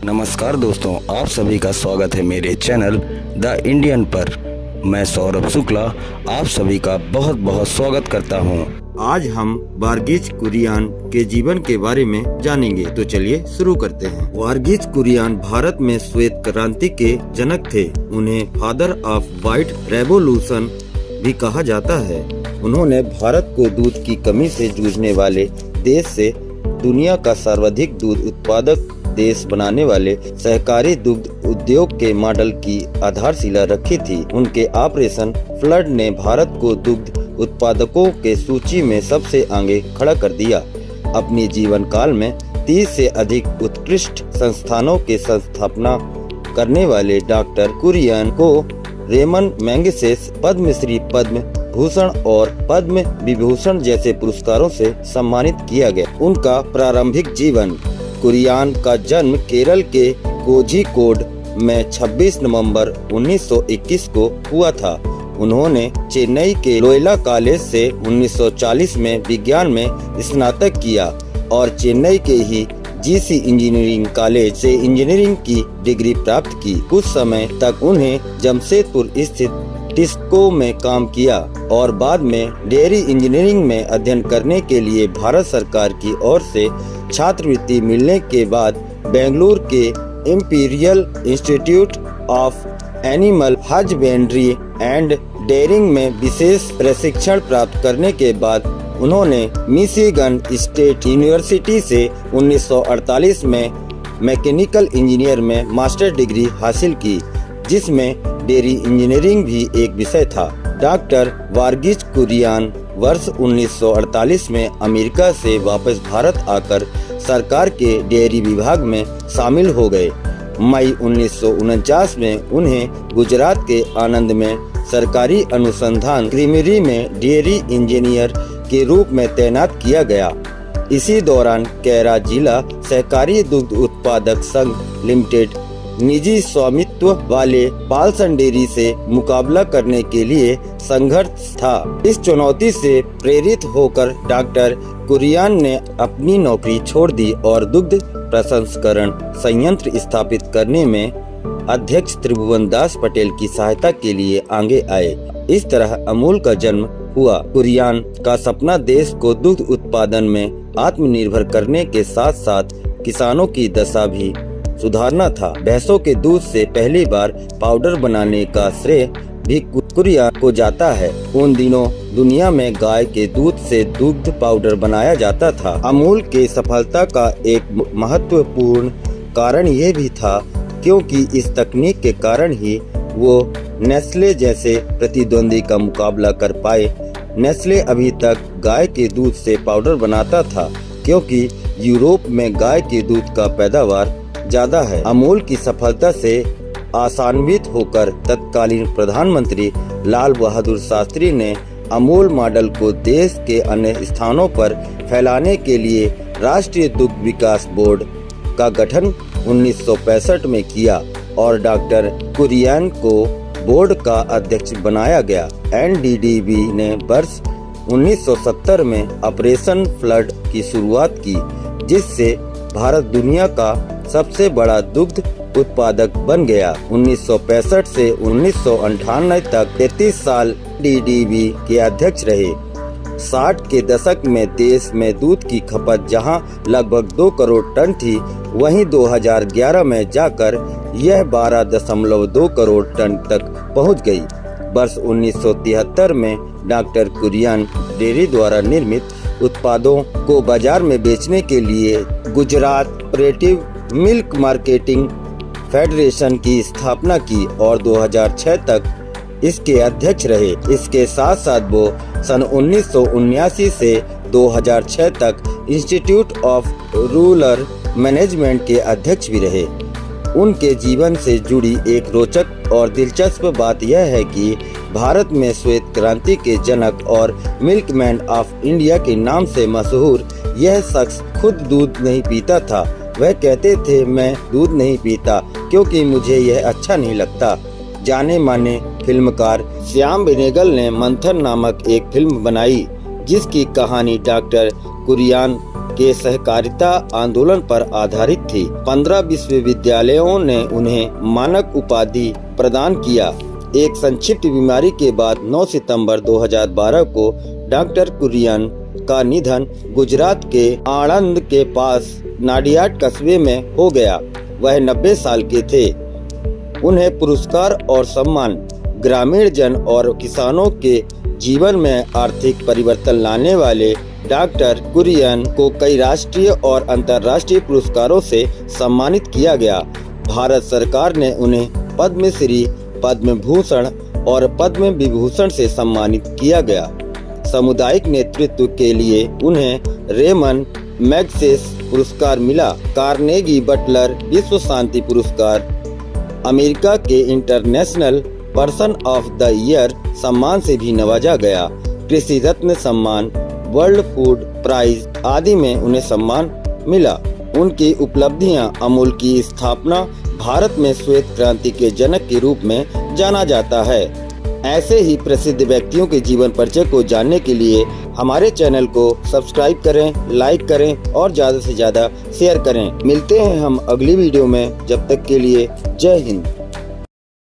नमस्कार दोस्तों, आप सभी का स्वागत है मेरे चैनल द इंडियन पर। मैं सौरभ शुक्ला आप सभी का बहुत बहुत स्वागत करता हूं। आज हम वर्गीज कुरियन के जीवन के बारे में जानेंगे, तो चलिए शुरू करते हैं। वर्गीज कुरियन भारत में श्वेत क्रांति के जनक थे। उन्हें फादर ऑफ व्हाइट रेवोल्यूशन भी कहा जाता है। उन्होंने भारत को दूध की कमी से जूझने वाले देश से दुनिया का सर्वाधिक दूध उत्पादक देश बनाने वाले सहकारी दुग्ध उद्योग के मॉडल की आधारशिला रखी थी। उनके ऑपरेशन फ्लड ने भारत को दुग्ध उत्पादकों के सूची में सबसे आगे खड़ा कर दिया। अपने जीवन काल में 30 से अधिक उत्कृष्ट संस्थानों के संस्थापना करने वाले डॉक्टर कुरियन को रेमन मैग्सेसे पद्मश्री, पद्म भूषण और पद्म विभूषण जैसे पुरस्कारों से सम्मानित किया गया। उनका प्रारंभिक जीवन। कुरियन का जन्म केरल के कोझिकोड में 26 नवंबर 1921 को हुआ था। उन्होंने चेन्नई के लोयोला कॉलेज से 1940 में विज्ञान में स्नातक किया और चेन्नई के ही जीसी इंजीनियरिंग कॉलेज से इंजीनियरिंग की डिग्री प्राप्त की। कुछ समय तक उन्हें जमशेदपुर स्थित टिस्को में काम किया और बाद में डेयरी इंजीनियरिंग में अध्ययन करने के लिए भारत सरकार की ओर से छात्रवृत्ति मिलने के बाद बेंगलुरु के Imperial Institute of Animal Husbandry and Dairying में विशेष प्रशिक्षण प्राप्त करने के बाद उन्होंने मिशिगन स्टेट यूनिवर्सिटी से 1948 में मैकेनिकल इंजीनियर में मास्टर डिग्री हासिल की, जिसमें डेयरी इंजीनियरिंग भी एक विषय था। डॉक्टर वर्गीज कुरियन वर्ष 1948 में अमेरिका से वापस भारत आकर सरकार के डेयरी विभाग में शामिल हो गए। मई 1949 में उन्हें गुजरात के आनंद में सरकारी अनुसंधान क्रीमरी में डेयरी इंजीनियर के रूप में तैनात किया गया। इसी दौरान कैरा जिला सहकारी दुग्ध उत्पादक संघ लिमिटेड निजी स्वामित्व वाले पालसन डेयरी से मुकाबला करने के लिए संघर्ष था। इस चुनौती से प्रेरित होकर डॉक्टर कुरियन ने अपनी नौकरी छोड़ दी और दुग्ध प्रसंस्करण संयंत्र स्थापित करने में अध्यक्ष त्रिभुवन दास पटेल की सहायता के लिए आगे आए। इस तरह अमूल का जन्म हुआ। कुरियन का सपना देश को दुग्ध उत्पादन में आत्मनिर्भर करने के साथ साथ किसानों की दशा भी सुधारना था। भैंसों के दूध से पहली बार पाउडर बनाने का श्रेय भी कुरियन को जाता है। उन दिनों दुनिया में गाय के दूध से दुग्ध पाउडर बनाया जाता था। अमूल के सफलता का एक महत्वपूर्ण कारण यह भी था क्योंकि इस तकनीक के कारण ही वो नेस्ले जैसे प्रतिद्वंदी का मुकाबला कर पाए। नेस्ले अभी तक गाय के दूध से पाउडर बनाता था क्योंकि यूरोप में गाय के दूध का पैदावार ज्यादा है। अमूल की सफलता से आशान्वित होकर तत्कालीन प्रधानमंत्री लाल बहादुर शास्त्री ने अमूल मॉडल को देश के अन्य स्थानों पर फैलाने के लिए राष्ट्रीय दुग्ध विकास बोर्ड का गठन 1965 में किया और डॉक्टर कुरियन को बोर्ड का अध्यक्ष बनाया गया। एनडीडीबी ने वर्ष 1970 में ऑपरेशन फ्लड की शुरुआत की, जिससे भारत दुनिया का सबसे बड़ा दुग्ध उत्पादक बन गया। 1965 से 1998 तक 33 साल डीडीबी के अध्यक्ष रहे। 60 के दशक में देश में दूध की खपत जहां लगभग 2 करोड़ टन थी, वहीं 2011 में जाकर यह 12.2 करोड़ टन तक पहुंच गई। वर्ष 1973 में डॉक्टर कुरियन डेयरी द्वारा निर्मित उत्पादों को बाजार में बेचने के लिए Gujarat cooperative milk marketing federation की स्थापना की और 2006 तक इसके अध्यक्ष रहे। इसके साथ साथ वो सन 1979 से 2006 तक इंस्टीट्यूट ऑफ रूरल मैनेजमेंट के अध्यक्ष भी रहे। उनके जीवन से जुड़ी एक रोचक और दिलचस्प बात यह है कि भारत में श्वेत क्रांति के जनक और मिल्कमैन ऑफ इंडिया के नाम से मशहूर यह शख्स खुद दूध नहीं पीता था। वह कहते थे, मैं दूध नहीं पीता क्योंकि मुझे यह अच्छा नहीं लगता। जाने माने फिल्मकार श्याम बेनेगल ने मंथन नामक एक फिल्म बनाई जिसकी कहानी डॉक्टर कुरियन के सहकारिता आंदोलन पर आधारित थी। 15 विश्वविद्यालयों ने उन्हें मानक उपाधि प्रदान किया। एक संक्षिप्त बीमारी के बाद 9 सितंबर 2012 को डॉक्टर कुरियन का निधन गुजरात के आणंद के पास नाडियाड कस्बे में हो गया। वह 90 साल के थे। उन्हें पुरस्कार और सम्मान ग्रामीण जन और किसानों के जीवन में आर्थिक परिवर्तन लाने वाले डॉक्टर कुरियन को कई राष्ट्रीय और अंतर्राष्ट्रीय पुरस्कारों से सम्मानित किया गया। भारत सरकार ने उन्हें पद्मश्री, पद्म भूषण और पद्म विभूषण से सम्मानित किया गया। सामुदायिक नेतृत्व के लिए उन्हें रेमन मैग्सेस पुरस्कार मिला। कार्नेगी बटलर विश्व शांति पुरस्कार, अमेरिका के international person of the year सम्मान से भी नवाजा गया। कृषि रत्न सम्मान, वर्ल्ड फूड प्राइज आदि में उन्हें सम्मान मिला। उनकी उपलब्धियां अमूल की स्थापना, भारत में श्वेत क्रांति के जनक के रूप में जाना जाता है। ऐसे ही प्रसिद्ध व्यक्तियों के जीवन परिचय को जानने के लिए हमारे चैनल को सब्सक्राइब करें, लाइक करें और ज़्यादा से ज़्यादा शेयर करें। मिलते हैं हम अगली वीडियो में। जब तक के लिए जय हिंद।